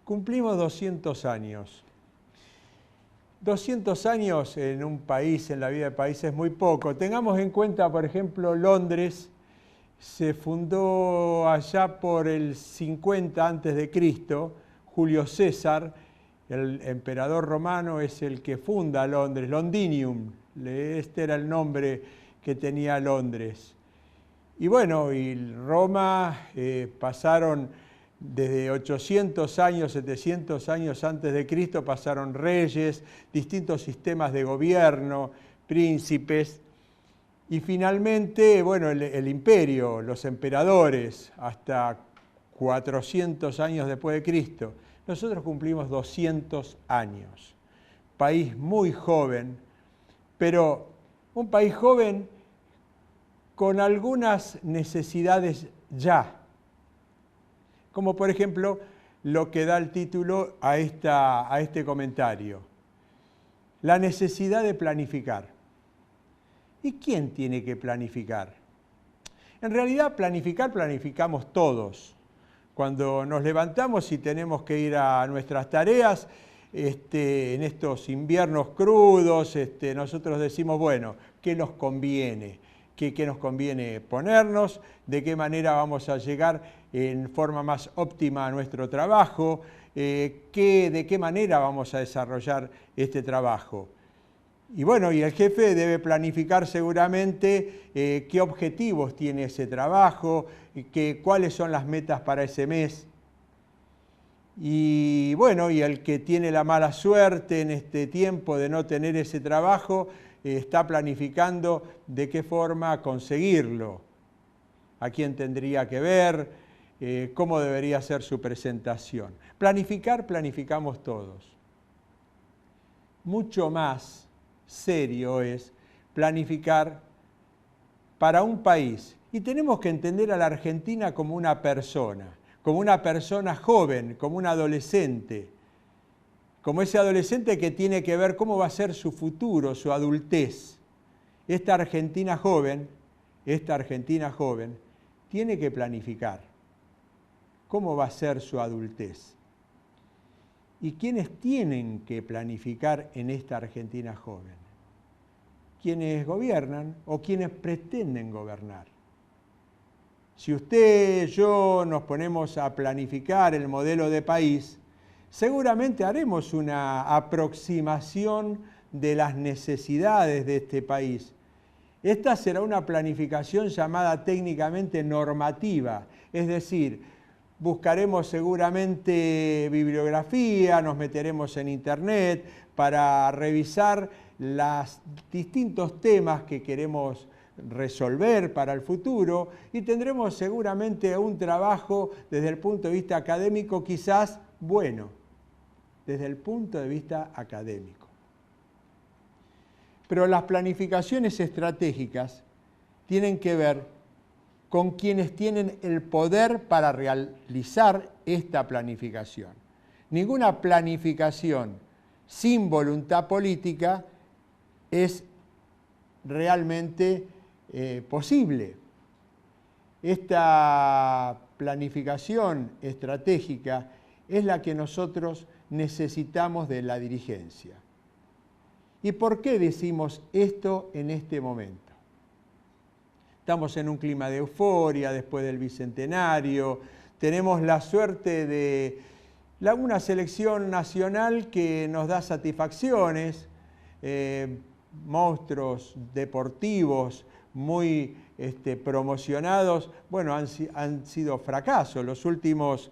Cumplimos 200 años. 200 años en un país, en la vida del país, es muy poco. Tengamos en cuenta, por ejemplo, Londres se fundó allá por el 50 a.C. Julio César, el emperador romano, es el que funda Londres, Londinium. Este era el nombre que tenía Londres. Y bueno, y Roma pasaron desde 800 años, 700 años antes de Cristo, pasaron reyes, distintos sistemas de gobierno, príncipes, y finalmente, bueno, el imperio, los emperadores, hasta 400 años después de Cristo. Nosotros cumplimos 200 años. País muy joven, pero un país joven con algunas necesidades ya, como por ejemplo lo que da el título a este comentario, la necesidad de planificar. ¿Y quién tiene que planificar? En realidad planificamos todos. Cuando nos levantamos y tenemos que ir a nuestras tareas, en estos inviernos crudos, nosotros decimos, bueno, ¿qué nos conviene? ¿Qué nos conviene ponernos? ¿De qué manera vamos a llegar en forma más óptima a nuestro trabajo? ¿De qué manera vamos a desarrollar este trabajo? Y bueno, y el jefe debe planificar seguramente qué objetivos tiene ese trabajo, cuáles son las metas para ese mes. Y bueno, y el que tiene la mala suerte en este tiempo de no tener ese trabajo, está planificando de qué forma conseguirlo, a quién tendría que ver, cómo debería ser su presentación. Planificamos todos. Mucho más serio es planificar para un país. Y tenemos que entender a la Argentina como una persona joven, como un adolescente, como ese adolescente que tiene que ver cómo va a ser su futuro, su adultez. Esta Argentina joven tiene que planificar cómo va a ser su adultez. ¿Y quiénes tienen que planificar en esta Argentina joven? Quienes gobiernan o quienes pretenden gobernar. Si usted, yo nos ponemos a planificar el modelo de país, seguramente haremos una aproximación de las necesidades de este país. Esta será una planificación llamada técnicamente normativa, es decir, buscaremos seguramente bibliografía, nos meteremos en internet para revisar los distintos temas que queremos resolver para el futuro y tendremos seguramente un trabajo desde el punto de vista académico quizás bueno, desde el punto de vista académico. Pero las planificaciones estratégicas tienen que ver con quienes tienen el poder para realizar esta planificación. Ninguna planificación sin voluntad política es realmente posible. Esta planificación estratégica es la que nosotros necesitamos de la dirigencia. ¿Y por qué decimos esto en este momento? Estamos en un clima de euforia después del Bicentenario, tenemos la suerte de una selección nacional que nos da satisfacciones, monstruos deportivos muy promocionados, bueno, han sido fracasos. Los últimos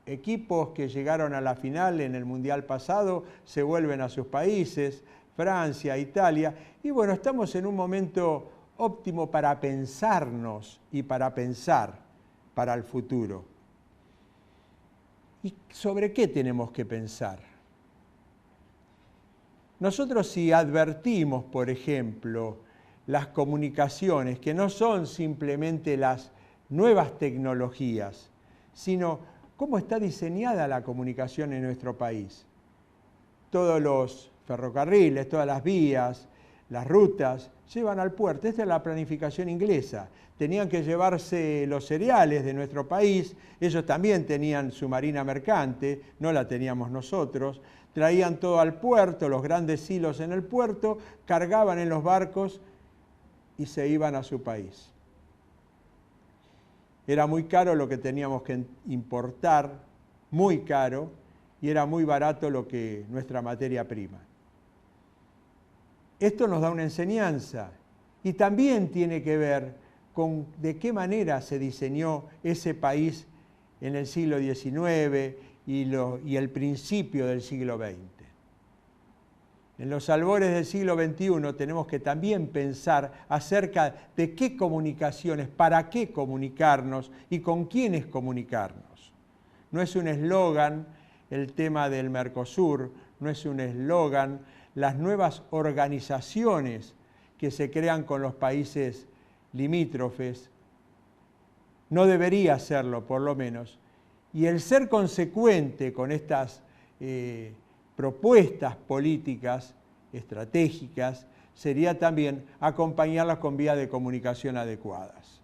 equipos que llegaron a la final en el Mundial pasado se vuelven a sus países, Francia, Italia, y bueno, estamos en un momento óptimo para pensarnos y para pensar para el futuro. ¿Y sobre qué tenemos que pensar? Nosotros si advertimos, por ejemplo, las comunicaciones, que no son simplemente las nuevas tecnologías, sino cómo está diseñada la comunicación en nuestro país. Todos los ferrocarriles, todas las vías, las rutas, llevan al puerto. Esta es la planificación inglesa. Tenían que llevarse los cereales de nuestro país, ellos también tenían su marina mercante, no la teníamos nosotros, traían todo al puerto, los grandes silos en el puerto, cargaban en los barcos y se iban a su país. Era muy caro lo que teníamos que importar, muy caro, y era muy barato nuestra materia prima. Esto nos da una enseñanza y también tiene que ver con de qué manera se diseñó ese país en el siglo XIX y el principio del siglo XX. En los albores del siglo XXI tenemos que también pensar acerca de qué comunicaciones, para qué comunicarnos y con quiénes comunicarnos. No es un eslogan el tema del Mercosur, no es un eslogan las nuevas organizaciones que se crean con los países limítrofes, no debería serlo por lo menos. Y el ser consecuente con estas propuestas políticas estratégicas sería también acompañarlas con vías de comunicación adecuadas.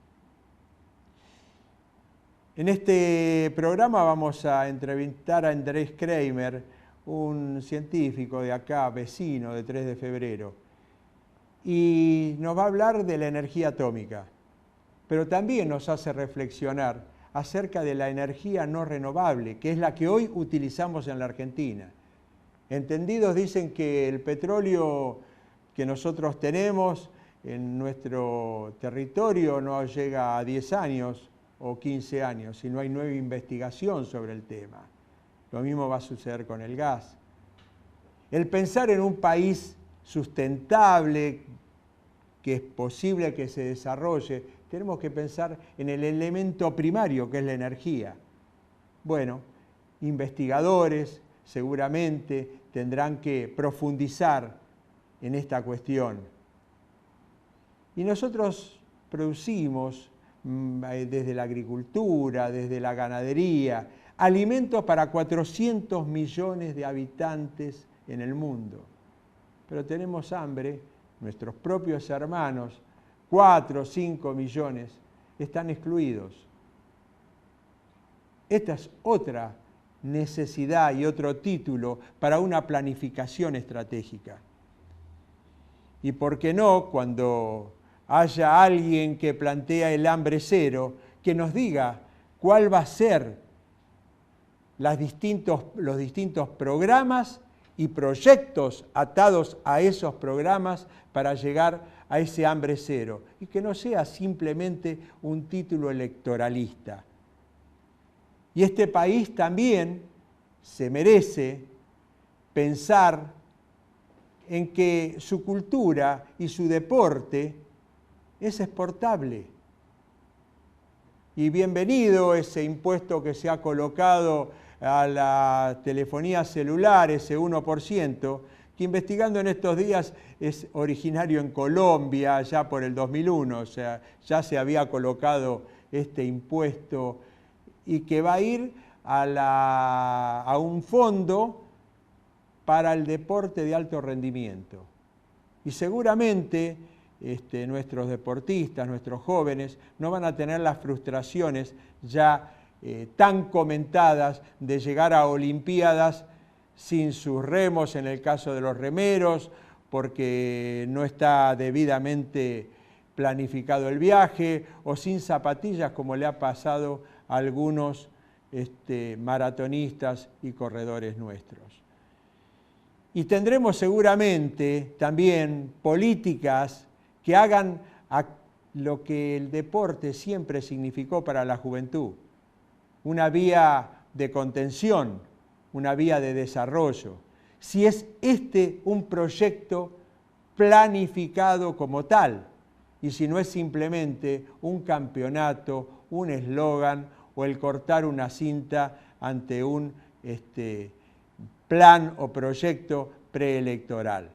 En este programa vamos a entrevistar a Andrés Kramer, un científico de acá, vecino de 3 de febrero, y nos va a hablar de la energía atómica, pero también nos hace reflexionar acerca de la energía no renovable, que es la que hoy utilizamos en la Argentina. Entendidos dicen que el petróleo que nosotros tenemos en nuestro territorio no llega a 10 años o 15 años, si no hay nueva investigación sobre el tema. Lo mismo va a suceder con el gas. El pensar en un país sustentable, que es posible que se desarrolle, tenemos que pensar en el elemento primario, que es la energía. Bueno, investigadores seguramente tendrán que profundizar en esta cuestión. Y nosotros producimos desde la agricultura, desde la ganadería, alimentos para 400 millones de habitantes en el mundo. Pero tenemos hambre, nuestros propios hermanos, 4 o 5 millones, están excluidos. Esta es otra necesidad y otro título para una planificación estratégica. Y por qué no, cuando haya alguien que plantea el hambre cero, que nos diga cuál va a ser los distintos programas y proyectos atados a esos programas para llegar a ese hambre cero, y que no sea simplemente un título electoralista. Y este país también se merece pensar en que su cultura y su deporte es exportable. Y bienvenido ese impuesto que se ha colocado a la telefonía celular, ese 1%, que investigando en estos días es originario en Colombia, ya por el 2001, o sea, ya se había colocado este impuesto y que va a ir a un fondo para el deporte de alto rendimiento. Y seguramente nuestros deportistas, nuestros jóvenes, no van a tener las frustraciones ya tan comentadas de llegar a Olimpiadas sin sus remos, en el caso de los remeros, porque no está debidamente planificado el viaje, o sin zapatillas, como le ha pasado a algunos maratonistas y corredores nuestros. Y tendremos seguramente también políticas que hagan lo que el deporte siempre significó para la juventud, una vía de contención, una vía de desarrollo. Si es un proyecto planificado como tal, y si no es simplemente un campeonato, un eslogan o el cortar una cinta ante un plan o proyecto preelectoral.